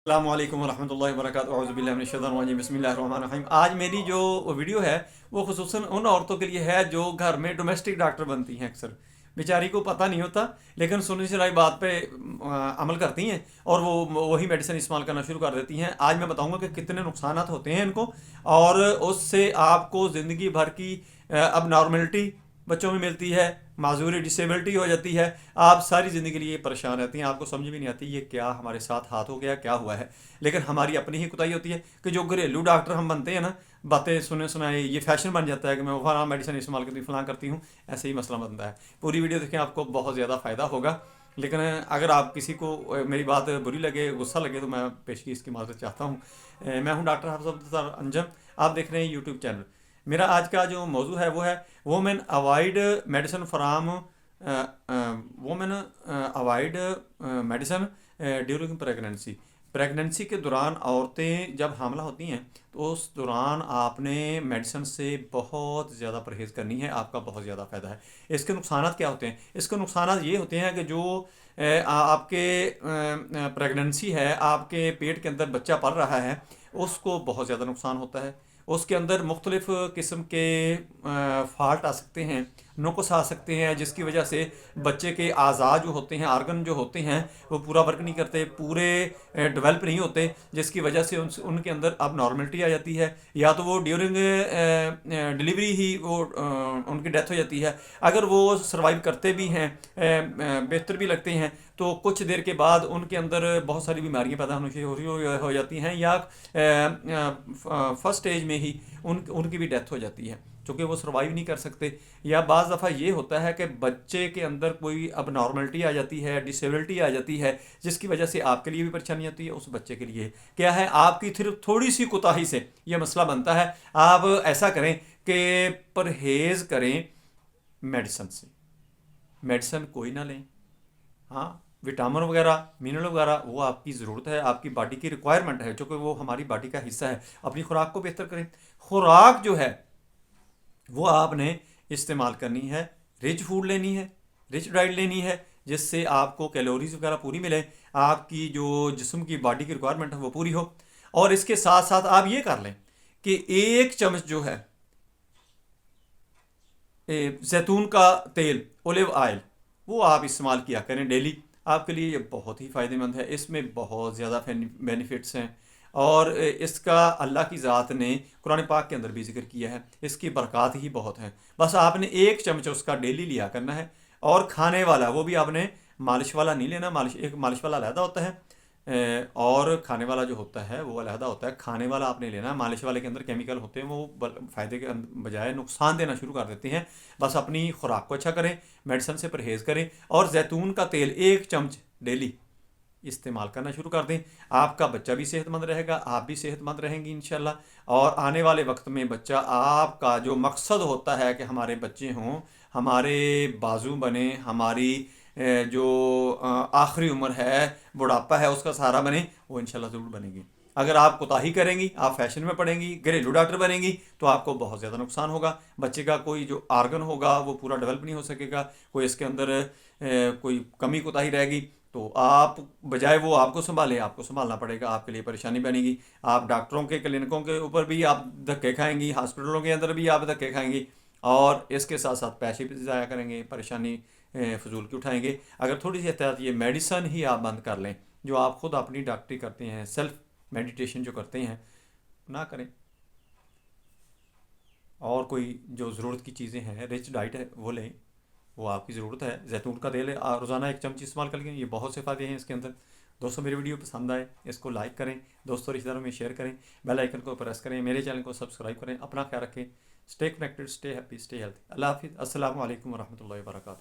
अस्सलामु अलैकुम वरहमतुल्लाहि वबरकातुहू औज़ु बिल्लाहि मिनश शैतानिर रजीम बिस्मिल्लाहिर रहमानिर रहीम। आज मेरी जो वीडियो है वो खुसूसन उन औरतों के लिए है जो घर में डोमेस्टिक डॉक्टर बनती हैं। अक्सर बेचारी को पता नहीं होता, लेकिन सुनी सुनाई बात पे अमल करती हैं और वो वही मेडिसिन इस्तेमाल करना शुरू कर देती हैं। आज मैं बताऊंगा कि कितने नुकसान होते हैं इनको, और उससे आपको ज़िंदगी भर की अब नॉर्मलिटी बच्चों में मिलती है, माजूरी डिसेबिलिटी हो जाती है। आप सारी ज़िंदगी के लिए परेशान रहती हैं, आपको समझ भी नहीं आती ये क्या हमारे साथ हाथ हो गया, क्या हुआ है। लेकिन हमारी अपनी ही कुताही होती है कि जो घरेलू डॉक्टर हम बनते हैं ना, बातें सुने सुनाए ये फैशन बन जाता है कि मैं फलां मेडिसिन इस्तेमाल करती हूँ, फलां करती हूँ। ऐसे ही मसला बनता है। पूरी वीडियो देखें, आपको बहुत ज़्यादा फ़ायदा होगा। लेकिन अगर आप किसी को मेरी बात बुरी लगे, गुस्सा लगे, तो मैं पेशगी इसकी माजरत चाहता हूँ। मैं हूँ डॉक्टर हफ्ज़ अंजम। आप देख रहे हैं यूट्यूब चैनल। मेरा आज का जो मौजू है वो है women avoid medicine from women avoid medicine during pregnancy. Pregnancy के दौरान औरतें जब हामला होती हैं तो उस दौरान आपने मेडिसिन से बहुत ज़्यादा परहेज़ करनी है, आपका बहुत ज़्यादा फ़ायदा है। इसके नुकसानात क्या होते हैं? इसके नुकसानात ये होते हैं कि जो आपके प्रेगनेंसी है, आपके पेट के अंदर बच्चा पल रहा है, उसको बहुत ज़्यादा नुकसान होता है। उसके अंदर मुख्तलिफ़ किस्म के फॉल्ट आ सकते हैं, नुक़्स आ सकते हैं, जिसकी वजह से बच्चे के अज़ा जो होते हैं, आर्गन जो होते हैं, वो पूरा वर्क नहीं करते, पूरे डेवलप नहीं होते, जिसकी वजह से उनके अंदर अब नॉर्मलिटी आ जाती है, या तो वो ड्यूरिंग डिलीवरी ही वो उनकी डेथ हो जाती है। अगर वो सर्वाइव करते भी हैं, बेहतर भी लगते हैं, तो कुछ देर के बाद उनके अंदर बहुत सारी बीमारियां पैदा होनी शुरू हो जाती हैं, या फर्स्ट स्टेज में ही उनकी भी डेथ हो जाती है, क्योंकि वो सर्वाइव नहीं कर सकते। या बाज़ दफ़ा ये होता है कि बच्चे के अंदर कोई अब नॉर्मलिटी आ जाती है, डिसेबिलिटी आ जाती है, जिसकी वजह से आपके लिए भी परेशानी आती है, उस बच्चे के लिए क्या है, आपकी सिर्फ थोड़ी सी कोताही से ये मसला बनता है। आप ऐसा करें कि परहेज़ करें मेडिसिन से, मेडिसिन कोई ना लें। हाँ, विटामिन वगैरह, मिनरल वगैरह वो आपकी ज़रूरत है, आपकी बॉडी की रिक्वायरमेंट है, क्योंकि वो हमारी बॉडी का हिस्सा है। अपनी खुराक को बेहतर करें। खुराक जो है वो आपने इस्तेमाल करनी है, रिच फूड लेनी है, रिच डाइट लेनी है, जिससे आपको कैलोरीज वगैरह पूरी मिले, आपकी जो जिस्म की बॉडी की रिक्वायरमेंट है वो पूरी हो। और इसके साथ साथ आप ये कर लें कि 1 चम्मच जो है जैतून का तेल, ओलिव ऑयल, वो आप इस्तेमाल किया करें डेली। आपके लिए ये बहुत ही फ़ायदेमंद है, इसमें बहुत ज़्यादा बेनिफिट्स हैं। और इसका अल्लाह की ज़ात ने कुरान पाक के अंदर भी जिक्र किया है, इसकी बरक़ात ही बहुत हैं। बस आपने 1 चम्मच उसका डेली लिया करना है। और खाने वाला वो भी आपने मालिश वाला नहीं लेना, एक मालिश वाला अलहदा होता है, और खाने वाला जो होता है वो अलहदा होता है। खाने वाला आपने लेना है, मालिश वाले के अंदर केमिकल होते हैं, वो फ़ायदे के बजाय नुकसान देना शुरू कर देते हैं। बस अपनी खुराक को अच्छा करें, मेडिसिन से परहेज़ करें, और जैतून का तेल 1 चम्मच डेली इस्तेमाल करना शुरू कर दें। आपका बच्चा भी सेहतमंद रहेगा, आप भी सेहतमंद रहेंगी इंशाल्लाह। और आने वाले वक्त में बच्चा, आपका जो मकसद होता है कि हमारे बच्चे हों, हमारे बाजू बने, हमारी जो आखिरी उम्र है, बुढ़ापा है, उसका सहारा बने, वो इंशाल्लाह ज़रूर बनेगी। अगर आप कोताही करेंगी, आप फैशन में पड़ेंगी, घरेलू डॉक्टर बनेंगी, तो आपको बहुत ज़्यादा नुकसान होगा। बच्चे का कोई जो आर्गन होगा वो पूरा डेवलप नहीं हो सकेगा, कोई इसके अंदर कोई कमी कोताही रहेगी, तो आप बजाय वो आपको संभाले, आपको संभालना पड़ेगा, आपके लिए परेशानी बनेगी। आप डॉक्टरों के क्लिनिकों के ऊपर भी आप धक्के खाएंगी, हॉस्पिटलों के अंदर भी आप धक्के खाएंगी, और इसके साथ साथ पैसे भी ज़ाया करेंगे, परेशानी फजूल की उठाएंगे। अगर थोड़ी सी एहतियात, ये मेडिसन ही आप बंद कर लें, जो आप खुद अपनी डॉक्टरी करते हैं, सेल्फ मेडिटेशन जो करते हैं, ना करें। और कोई जो ज़रूरत की चीज़ें हैं, रिच डाइट है, वो लें, वो आपकी ज़रूरत है। जैतून का तेल है, रोज़ाना 1 चमची इस्तेमाल कर लें, ये बहुत से फ़ायदे हैं इसके अंदर। दोस्तों, मेरी वीडियो पसंद आए, इसको लाइक करें, दोस्तों रिश्तेदारों में शेयर करें, बेल आइकन को प्रेस करें, मेरे चैनल को सब्सक्राइब करें। अपना ख्याल रखें, stay connected, stay happy, stay healthy. अल्लाह हाफिज़। अस्सलामु अलैकुम वरहमतुल्लाहि वबरकातुहू।